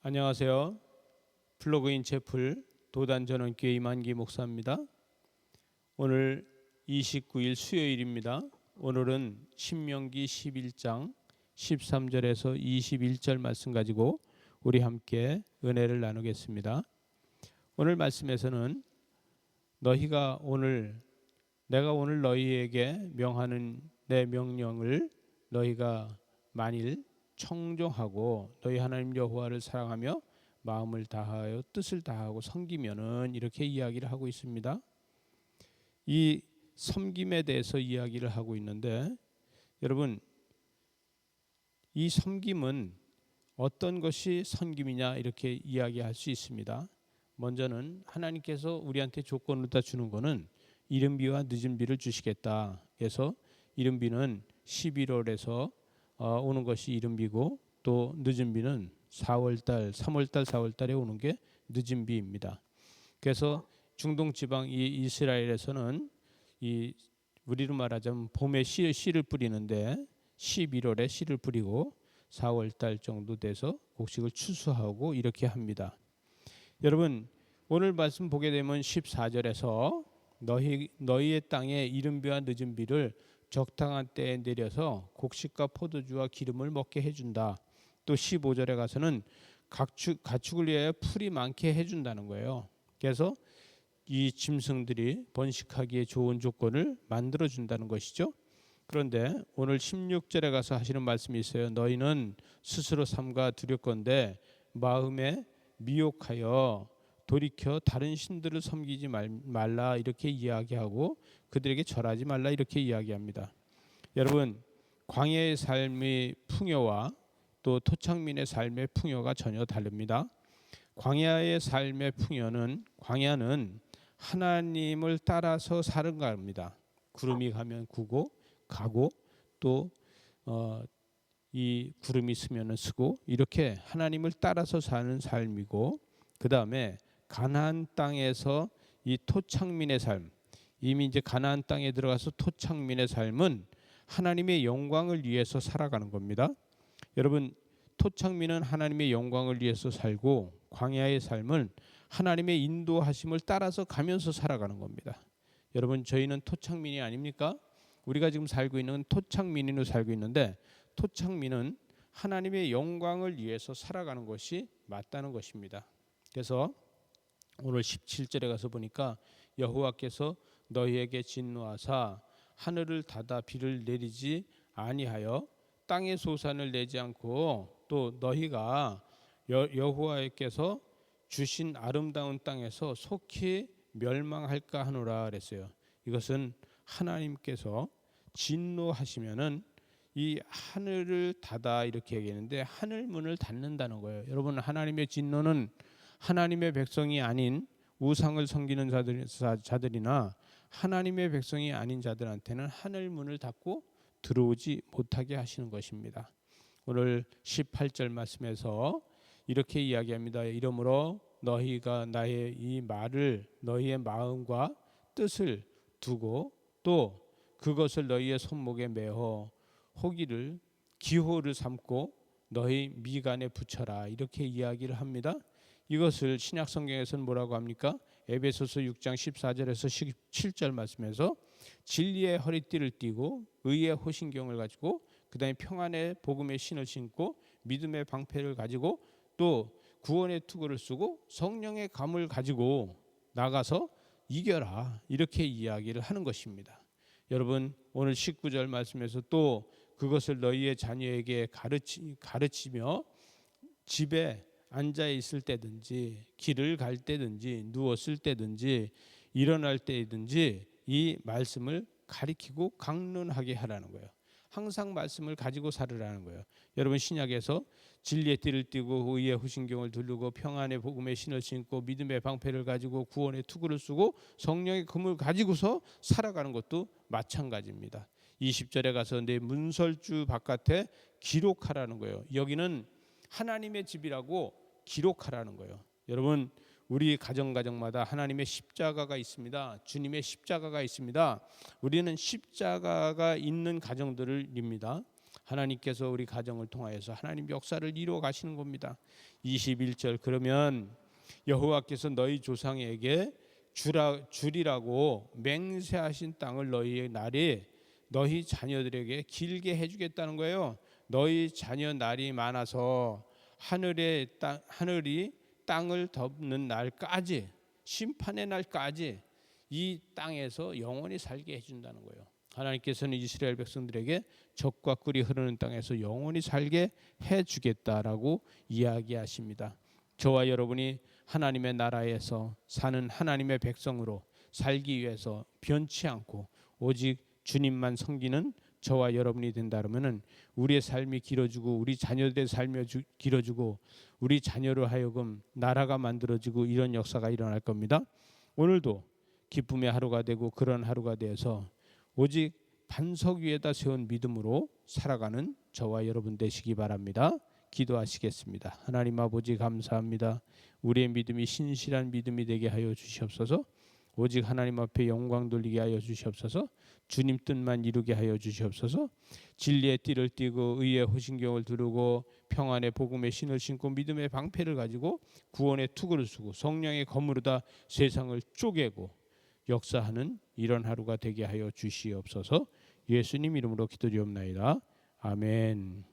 안녕하세요. 플러그인 채플 도단전원교회 임한기 목사입니다. 오늘 29일 수요일입니다. 오늘은 신명기 11장 13절에서 21절 말씀 가지고 우리 함께 은혜를 나누겠습니다. 오늘 말씀에서는 내가 오늘 너희에게 명하는 내 명령을 너희가 만일 청종하고 너희 하나님 여호와를 사랑하며 마음을 다하여 뜻을 다하고 섬기면은 이렇게 이야기를 하고 있습니다. 이 섬김에 대해서 이야기를 하고 있는데 여러분, 이 섬김은 어떤 것이 섬김이냐 이렇게 이야기할 수 있습니다. 먼저는 하나님께서 우리한테 조건을 다 주는 거는 이른비와 늦은비를 주시겠다. 그래서 이른비는 11월에서 오는 것이 이른비고 또 늦은비는 4월달, 3월달, 4월달에 오는 게 늦은비입니다. 그래서 중동 지방 이 이스라엘에서는 이 우리로 말하자면 봄에 씨를 뿌리는데 11월에 씨를 뿌리고 4월달 정도 돼서 곡식을 추수하고 이렇게 합니다. 여러분, 오늘 말씀 보게 되면 14절에서 너희의 땅에 이른비와 늦은비를 적당한 때에 내려서 곡식과 포도주와 기름을 먹게 해준다. 또 15절에 가서는 가축을 위하여 풀이 많게 해준다는 거예요. 그래서 이 짐승들이 번식하기에 좋은 조건을 만들어준다는 것이죠. 그런데 오늘 16절에 가서 하시는 말씀이 있어요. 너희는 스스로 삼가 두렵건대 마음에 미혹하여 돌이켜 다른 신들을 섬기지 말라 이렇게 이야기하고 그들에게 절하지 말라 이렇게 이야기합니다. 여러분, 광야의 삶의 풍요와 또 토착민의 삶의 풍요가 전혀 다릅니다. 광야의 삶의 풍요는 광야는 하나님을 따라서 사는 겁니다. 구름이 가면 가고 또 이 구름이 쓰면은 쓰고 이렇게 하나님을 따라서 사는 삶이고 그 다음에 가나안 땅에서 이 토착민의 삶, 이미 이제 가나안 땅에 들어가서 토착민의 삶은 하나님의 영광을 위해서 살아가는 겁니다. 여러분, 토착민은 하나님의 영광을 위해서 살고 광야의 삶은 하나님의 인도하심을 따라서 가면서 살아가는 겁니다. 여러분, 저희는 토착민이 아닙니까? 우리가 지금 살고 있는 토착민으로 살고 있는데 토착민은 하나님의 영광을 위해서 살아가는 것이 맞다는 것입니다. 그래서 오늘 17절에 가서 보니까 여호와께서 너희에게 진노하사 하늘을 닫아 비를 내리지 아니하여 땅의 소산을 내지 않고 또 너희가 여호와께서 주신 아름다운 땅에서 속히 멸망할까 하노라 그랬어요. 이것은 하나님께서 진노하시면은 이 하늘을 닫아 이렇게 얘기했는데 하늘 문을 닫는다는 거예요. 여러분, 하나님의 진노는 하나님의 백성이 아닌 우상을 섬기는 자들이나 하나님의 백성이 아닌 자들한테는 하늘 문을 닫고 들어오지 못하게 하시는 것입니다. 오늘 18절 말씀에서 이렇게 이야기합니다. 이러므로 너희가 나의 이 말을 너희의 마음과 뜻을 두고 또 그것을 너희의 손목에 매어 호기를 기호를 삼고 너희 미간에 붙여라 이렇게 이야기를 합니다. 이것을 신약 성경에서는 뭐라고 합니까? 에베소서 6장 14절에서 17절 말씀에서 진리의 허리띠를 띠고 의의 호신경을 가지고 그다음에 평안의 복음의 신을 신고 믿음의 방패를 가지고 또 구원의 투구를 쓰고 성령의 감을 가지고 나가서 이겨라 이렇게 이야기를 하는 것입니다. 여러분, 오늘 19절 말씀에서 또 그것을 너희의 자녀에게 가르치며 집에 앉아 있을 때든지 길을 갈 때든지 누웠을 때든지 일어날 때든지 이 말씀을 가리키고 강론하게 하라는 거예요. 항상 말씀을 가지고 살으라는 거예요. 여러분, 신약에서 진리의 띠를 띠고 의의 후신경을 두르고 평안의 복음의 신을 신고 믿음의 방패를 가지고 구원의 투구를 쓰고 성령의 금을 가지고서 살아가는 것도 마찬가지입니다. 20절에 가서 내 문설주 바깥에 기록하라는 거예요. 여기는 하나님의 집이라고 기록하라는 거예요. 여러분, 우리 가정마다 하나님의 십자가가 있습니다. 주님의 십자가가 있습니다. 우리는 십자가가 있는 가정들을 입니다. 하나님께서 우리 가정을 통하여서 하나님 역사를 이루어 가시는 겁니다. 21절 그러면 여호와께서 너희 조상에게 주리라고 맹세하신 땅을 너희의 날이 너희 자녀들에게 길게 해주겠다는 거예요. 너희 자녀 날이 많아서 하늘이 땅을 덮는 날까지, 심판의 날까지 이 땅에서 영원히 살게 해준다는 거예요. 하나님께서는 이스라엘 백성들에게 젖과 꿀이 흐르는 땅에서 영원히 살게 해주겠다라고 이야기하십니다. 저와 여러분이 하나님의 나라에서 사는 하나님의 백성으로 살기 위해서 변치 않고 오직 주님만 섬기는 저와 여러분이 된다면은 우리의 삶이 길어지고 우리 자녀들의 삶이 길어지고 우리 자녀로 하여금 나라가 만들어지고 이런 역사가 일어날 겁니다. 오늘도 기쁨의 하루가 되고 그런 하루가 되어서 오직 반석 위에다 세운 믿음으로 살아가는 저와 여러분 되시기 바랍니다. 기도하시겠습니다. 하나님 아버지 감사합니다. 우리의 믿음이 신실한 믿음이 되게 하여 주시옵소서. 오직 하나님 앞에 영광 돌리게 하여 주시옵소서. 주님 뜻만 이루게 하여 주시옵소서. 진리의 띠를 띠고 의의 호신경을 두르고 평안의 복음의 신을 신고 믿음의 방패를 가지고 구원의 투구를 쓰고 성령의 검으로다 세상을 쪼개고 역사하는 이런 하루가 되게 하여 주시옵소서. 예수님 이름으로 기도드리옵나이다. 아멘.